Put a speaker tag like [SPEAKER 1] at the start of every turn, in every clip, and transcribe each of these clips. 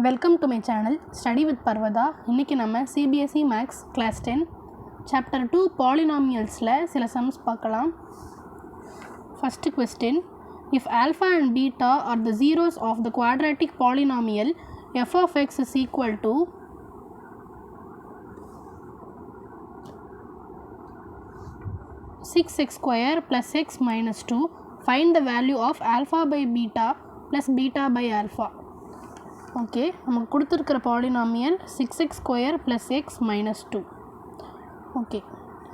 [SPEAKER 1] Welcome to my channel Study with Parvada. இன்னைக்கு நம்ம CBSE Maths Class 10 Chapter 2 Polynomialsல சில sums பார்க்கலாம். First question. If alpha and beta are the zeros of the quadratic polynomial f of x is equal to six x square plus x minus 2, find the value of alpha by beta plus beta by alpha. Okay, நமக்கு கொடுத்துருக்கிற polynomial 6x square plus X minus 2. Okay,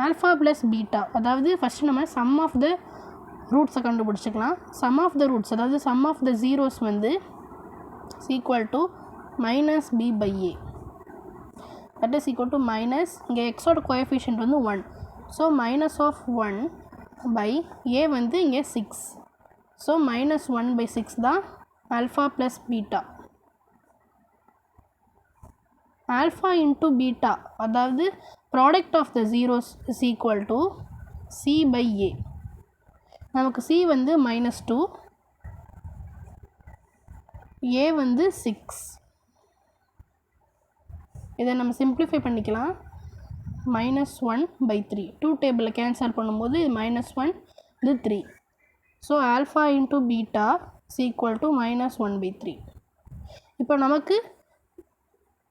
[SPEAKER 1] alpha plus beta, அதாவது first நம்ம sum of the ரூட்ஸை கண்டுபிடிச்சிக்கலாம். Sum of the roots, அதாவது sum of the zeros வந்து equal to minus B by A, that is equal to minus, இங்கே எக்ஸோட coefficient வந்து 1, so minus of 1 by ஏ வந்து இங்கே 6, ஸோ மைனஸ் 1 பை 6 தான் alpha plus beta. alpha into beta, அதாவது product of the zeros is equal to c by a. நமக்கு c வந்து minus 2, a வந்து 6. இதை நம்ம simplify பண்ணிக்கலாம். minus 1 by 3, 2 டேபிளில் கேன்சல் பண்ணும்போது இது minus 1 இது 3. So alpha into beta is equal to minus 1 by 3.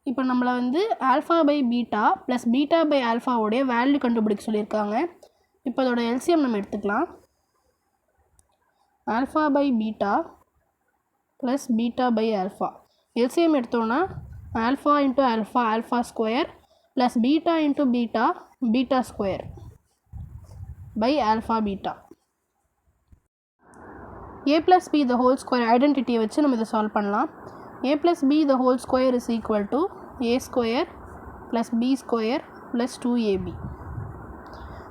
[SPEAKER 1] இப்போ நம்மளை வந்து alpha by beta plus beta by ஆல்ஃபாவோடைய வேல்யூ கண்டுபிடிக்க சொல்லியிருக்காங்க. இப்போ அதோட எல்சிஎம் நம்ம எடுத்துக்கலாம். Alpha by beta plus beta by alpha, LCM எடுத்தோன்னா alpha into alpha alpha square plus beta into beta beta square by alpha beta. A plus B the whole square ஐடென்டிட்டியை வச்சு நம்ம இதை சால்வ் பண்ணலாம். a plus b the whole square is equal to a square plus b square plus 2ab.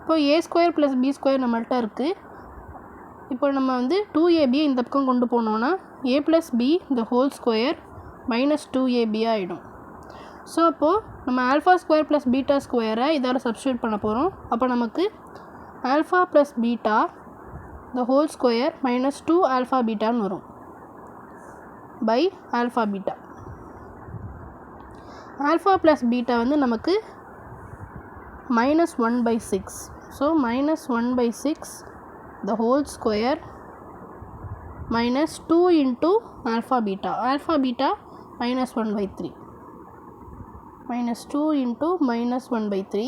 [SPEAKER 1] இப்போ a square plus b square நம்மள்ட்ட இருக்குது. இப்போ நம்ம வந்து 2ab இந்த பக்கம் கொண்டு போனோன்னா a plus b the whole square minus 2ab ஆகிடும். ஸோ அப்போது நம்ம ஆல்ஃபா ஸ்கொயர் ப்ளஸ் பீட்டா ஸ்கொயரை இதால் சப்ஸ்டியூட் பண்ண போகிறோம். அப்போ நமக்கு alpha plus beta the whole square minus 2 alpha பீட்டான்னு வரும் by alpha beta. alpha plus beta வந்து நமக்கு minus 1 by 6, so minus 1 by 6 the whole square minus 2 into alpha beta minus 1 by 3, minus 2 into minus 1 by 3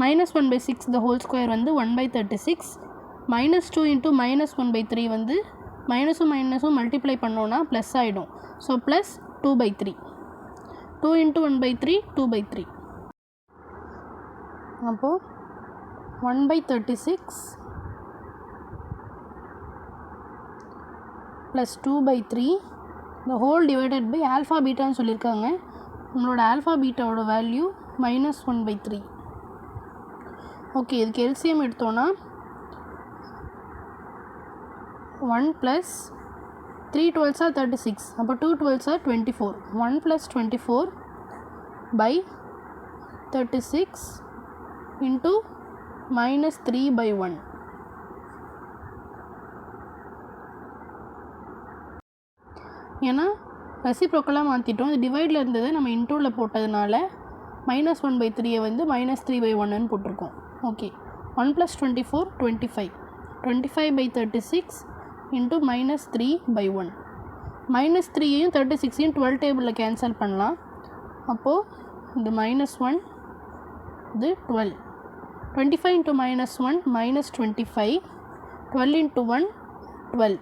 [SPEAKER 1] minus 1 by 6 the whole square வந்து 1 by 36, minus 2 into minus 1 by 3 வந்து மைனஸும் மைனஸும் multiply பண்ணோன்னா plus ஆகிடும். So plus 2 by 3, 2 into 1 by 3 2 by 3. அப்போது 1 by 36 plus 2 by 3 the whole divided by alpha பீட்டான்னு சொல்லியிருக்காங்க. நம்மளோட ஆல்ஃபா பீட்டாவோட வேல்யூ minus 1 by 3. ஓகே, இதுக்கு எல்சிஎம் எடுத்தோன்னா 1 plus 3 12s are 36, அப்போ 2 12s are 24, 1 plus 24 by 36 into minus 3 by 1. ஏன்னா ரெசிப்ரோக்கலாக மாற்றிட்டோம், இது டிவைடில் இருந்தது நம்ம இன்டூவில் போட்டதுனால minus 1 by 3 வந்து minus 3 by 1ன்னு போட்டிருக்கோம். Okay, 1 plus 24 25, 25 by 36 into minus 3 by 1. minus 3ஐயும் 36ஐயும் 12 டேபிளில் கேன்சல் பண்ணலாம். அப்போது இந்த minus 1 இது 12, 25 into minus 1 minus 25, 12 into 1 12,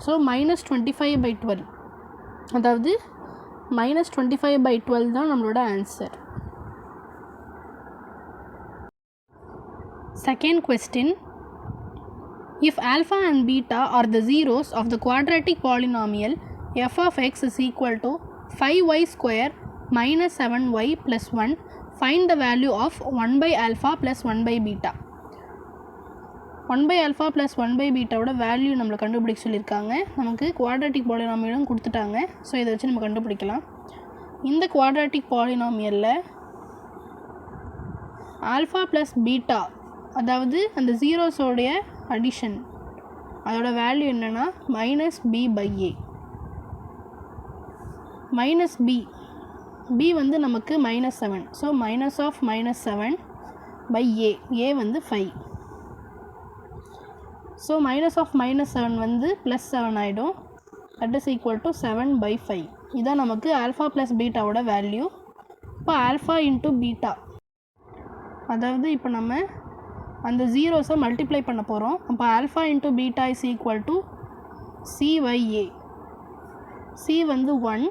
[SPEAKER 1] so minus 25 by 12, அதாவது minus 25 by 12 தான் நம்மளோட answer. Second question. If alpha and beta are the zeros of the quadratic polynomial f of x is equal to 5y square minus 7y plus 1, find the value of 1 by alpha plus 1 by beta. 1 by alpha plus 1 by beta ஓட value நம்மளை கண்டுபிடிக்க சொல்லியிருக்காங்க. நமக்கு quadratic பாலினாமியலும் கொடுத்துட்டாங்க. So இதை வச்சு நம்ம கண்டுபிடிக்கலாம். இந்த குவாட்ராட்டிக் பாலினாமியலில் ஆல்ஃபா ப்ளஸ் பீட்டா, அதாவது அந்த ஜீரோஸோடைய அடிஷன் அதோட வேல்யூ என்னென்னா minus B by A. Minus b வந்து நமக்கு -7. ஸோ மைனஸ் ஆஃப் -7 பை ஏ வந்து 5. ஸோ மைனஸ் ஆஃப் -7 வந்து +7 ஆகிடும். That is equal to 7/5. இதான் நமக்கு ஆல்ஃபா ப்ளஸ் பீட்டாவோட வேல்யூ. இப்போ ஆல்ஃபா இன்ட்டு பீட்டா, அதாவது இப்போ நம்ம அந்த ஜீரோஸை மல்டிப்ளை பண்ண போகிறோம். அப்போ alpha into beta is equal to C/A. C வந்து 1,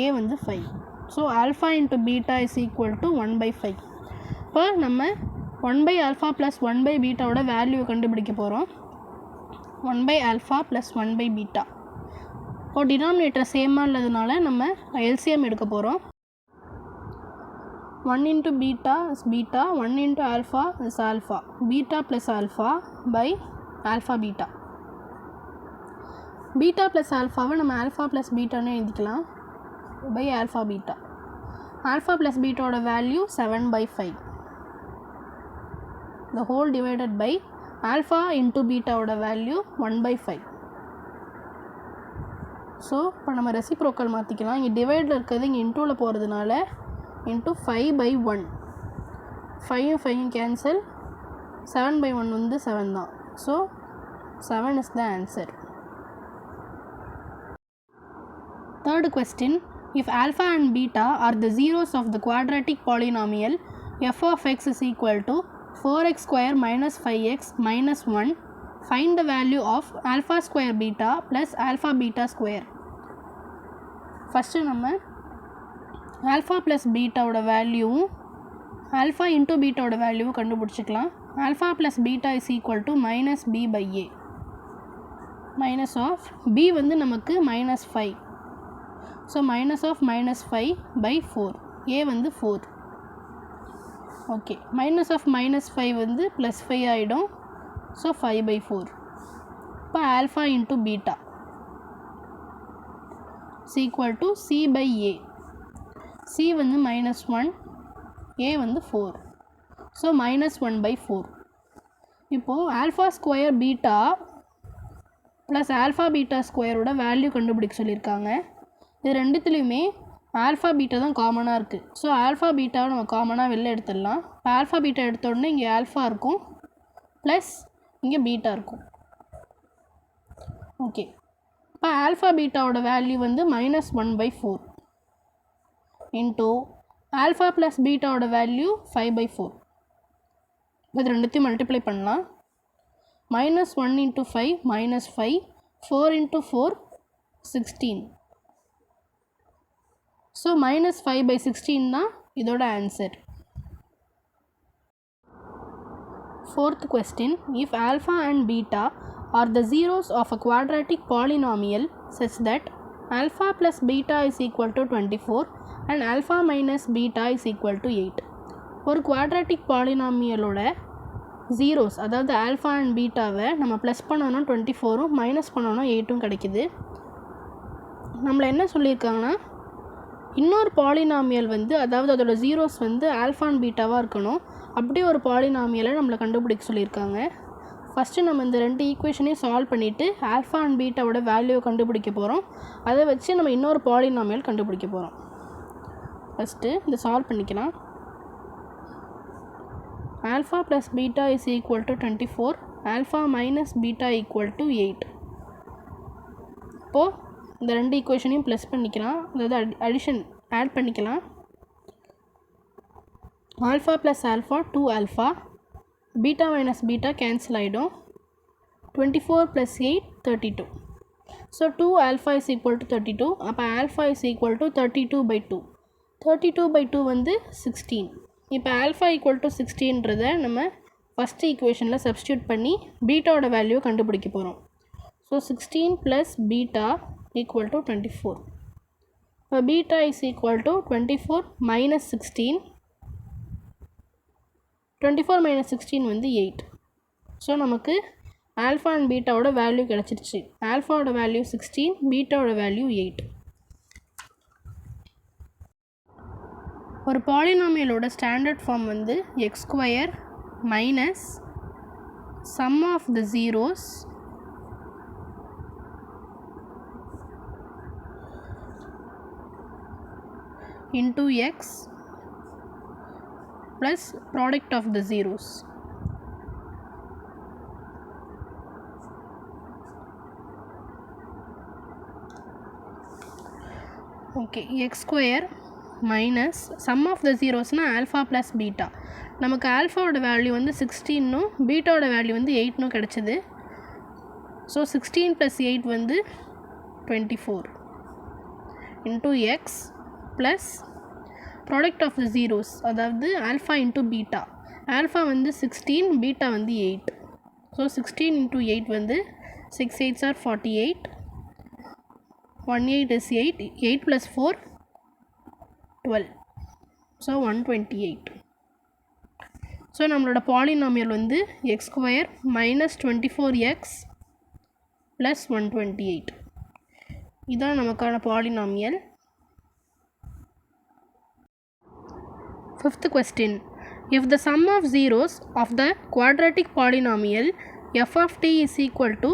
[SPEAKER 1] A வந்து 5. So alpha into beta is equal to 1/5. இப்போ நம்ம 1/α ப்ளஸ் 1/βவோட வேல்யூவை கண்டுபிடிக்க போகிறோம். 1/α ப்ளஸ் 1/β. இப்போ டினாமினேட்டர் சேமாக இல்லாததுனால நம்ம எல்சிஎம் எடுக்க போகிறோம். 1 into beta is beta, 1 into alpha is alpha. Beta plus alpha by alpha beta. Beta plus alpha வை நம்ம alpha plus beta னு எழுதிக்கலாம் by alpha beta. Alpha plus beta ஓட value 7/5. The whole divided by alpha into beta ஓட value 1/5. So இப்போ நம்ம reciprocal மாற்றிக்கலாம். இங்கே டிவைடில் இருக்கிறது இங்கே இன்டூவில் போகிறதுனால into 5/1. 5 5 cancel. 7/1 வந்து 7 தான். So 7 is the answer. Third question, if alpha and beta are the zeros of the quadratic polynomial f of x is equal to 4x square minus 5x minus 1, find the value of alpha square beta plus alpha beta square. First நம்ம alpha plus பீட்டாவோட வேல்யூவும் alpha into பீட்டாவோட வேல்யூவும் கண்டுபிடிச்சிக்கலாம். Alpha plus beta is equal to minus B by A. Minus of B வந்து நமக்கு -5. So minus of -5/4. ஏ வந்து 4. Okay, minus of -5 வந்து +5 ஆகிடும். ஸோ 5/4. இப்போ alpha into beta is equal to C by A. C வந்து -1, A வந்து 4. So -1/4. இப்போது alpha square beta plus alpha beta ஸ்கொயரோட வேல்யூ கண்டுபிடிக்க சொல்லியிருக்காங்க. இது ரெண்டுத்துலேயுமே ஆல்ஃபா பீட்டா தான் காமனாக இருக்குது. ஸோ ஆல்ஃபா பீட்டாவை நம்ம காமனாக வெளில எடுத்துடலாம். இப்போ ஆல்ஃபா பீட்டா எடுத்த உடனே இங்கே ஆல்ஃபா இருக்கும் ப்ளஸ் இங்கே பீட்டா இருக்கும். ஓகே, இப்போ ஆல்ஃபா பீட்டாவோட வேல்யூ வந்து -1/4 into alpha plus beta ஓட வேல்யூ 5/4. இது ரெண்டுத்தையும் மல்டிப்ளை பண்ணலாம். -1 into 5 -5, 4 into 4 16. ஸோ -5/16 தான் இதோட answer. Fourth question, if alpha and beta are the zeros of a quadratic polynomial such that alpha plus beta is equal to 24 and alpha minus beta is equal to 8. ஒரு quadratic பாலினாமியலோட zeros, அதாவது alpha and பீட்டாவை நம்ம plus பண்ணோன்னா 24ம் minus பண்ணோன்னா 8ம் கிடைக்குது. நம்மளை என்ன சொல்லியிருக்காங்கன்னா, இன்னொரு பாலினாமியல் வந்து, அதாவது அதோட ஜீரோஸ் வந்து ஆல்ஃபா அண்ட் பீட்டாவாக இருக்கணும். அப்படி ஒரு பாலினாமியலை நம்மளை கண்டுபிடிக்க சொல்லியிருக்காங்க. ஃபஸ்ட்டு நம்ம இந்த ரெண்டு ஈக்குவேஷனையும் சால்வ் பண்ணிவிட்டு ஆல்ஃபா அண்ட் பீட்டாவோட வேல்யூவை கண்டுபிடிக்க போகிறோம். அதை வச்சு நம்ம இன்னொரு பாலினாமியல் கண்டுபிடிக்க போகிறோம். ஃபஸ்ட்டு இதை சால்வ் பண்ணிக்கலாம். Alpha plus beta is equal to 24, alpha minus beta equal to 8. இப்போது இந்த ரெண்டு ஈக்குவேஷனையும் ப்ளஸ் பண்ணிக்கலாம், அதாவது அடிஷன் ஆட் பண்ணிக்கலாம். Alpha plus alpha 2 alpha, beta minus beta cancel ஆகிடும். 24 + 8 32. So 2 alpha is equal to 32. அப்போ ஆல்ஃபா இஸ் ஈக்குவல் டு 32/2. 32/2 வந்து 16. இப்போ ஆல்ஃபா ஈக்குவல் டு 16ன்றதை நம்ம ஃபஸ்ட்டு ஈக்குவேஷனில் சப்ஸ்டியூட் பண்ணி பீட்டாவோட வேல்யூ கண்டுபிடிக்க போகிறோம். So 16 + beta equal to 24. இப்போ பீட்டா இஸ் ஈக்குவல் டு 24 - 16. 24 - 16 வந்து 8. ஸோ நமக்கு ஆல்ஃபா அண்ட் பீட்டாவோட வேல்யூ கிடச்சிருச்சு. ஆல்ஃபாவோட வேல்யூ 16, பீட்டாவோட வேல்யூ 8. ஒரு பாலினாமியலோட ஸ்டாண்டர்ட் ஃபார்ம் வந்து x² - sum of the zeros into x plus product of the zeros. Okay, x square minus sum of the zeros na alpha plus beta. நமக்கு ஆல்ஃபாவோட value வந்து 16னும் பீட்டாவோட value வந்து 8னும் கிடச்சிது. So 16 + 8 வந்து 24 into x plus product of the zeros, அதாவது alpha into beta. Alpha வந்து 16, beta வந்து 8. So 16 × 8 வந்து 6 8s are 48, 1 8 is 8, 8 + 4 12, so 128. So நம்மளோட பாலினாமியல் வந்து X square minus 24x plus 128. இதுதான் நமக்கான polynomial. 5th question. If the sum of zeros of the quadratic polynomial f of t is equal to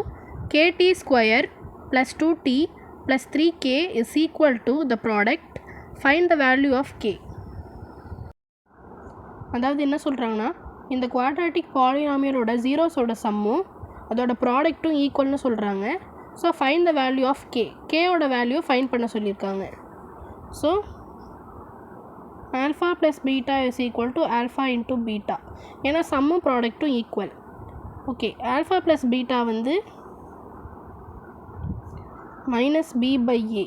[SPEAKER 1] kt square plus 2t plus 3k is equal to the product, find the value of k. அதாவது என்ன சொல்கிறாங்கன்னா, இந்த quadratic பாலினாமியலோட ஜீரோஸோட சம்மும் அதோட ப்ராடக்ட்டும் ஈக்குவல்னு சொல்கிறாங்க. So find the value of K, கேயோட value find பண்ண சொல்லியிருக்காங்க. So alpha plus beta is equal to alpha into beta, ஏன்னா சம்மும் ப்ராடக்ட்டும் equal. Okay, alpha plus beta வந்து minus B by A,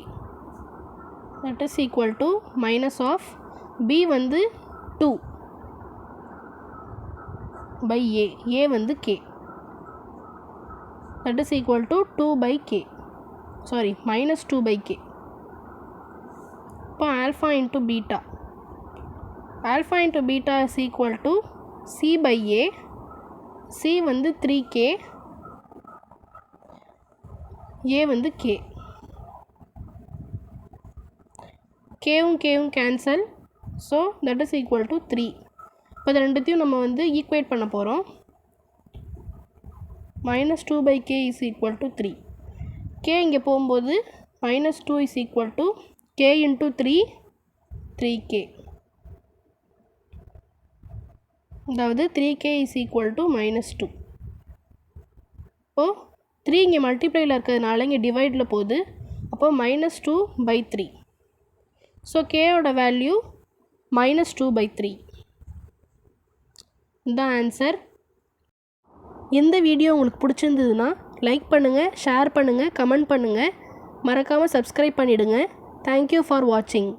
[SPEAKER 1] that is equal to minus of B வந்து 2 by a, a வந்து k, that is equal to 2 by k, sorry minus 2 by k. இப்போ alpha into beta, alpha into beta is equal to c by a, c வந்து 3k, a வந்து k, k-வும் k-வும் cancel, so that is equal to 3. இப்போ இது ரெண்டுத்தையும் நம்ம வந்து equate பண்ண போகிறோம். Minus 2 by k is equal to 3. k இங்கே போகும்போது minus 2 is equal to k into 3, 3k. அதாவது 3k is equal to minus 2. இப்போது 3 இங்கே மல்டிப்ளையில் இருக்கிறதுனால இங்கே டிவைடில் போகுது. அப்போது மைனஸ் 2 by 3. ஸோ கேயோட வேல்யூ மைனஸ் 2 by 3. இதுதான் ஆன்சர். இந்த வீடியோ உங்களுக்கு பிடிச்சிருந்ததுன்னா லைக் பண்ணுங்கள், ஷேர் பண்ணுங்கள், கமெண்ட் பண்ணுங்கள், மறக்காமல் சப்ஸ்கிரைப் பண்ணிவிடுங்க. தேங்க்யூ ஃபார் வாட்சிங்.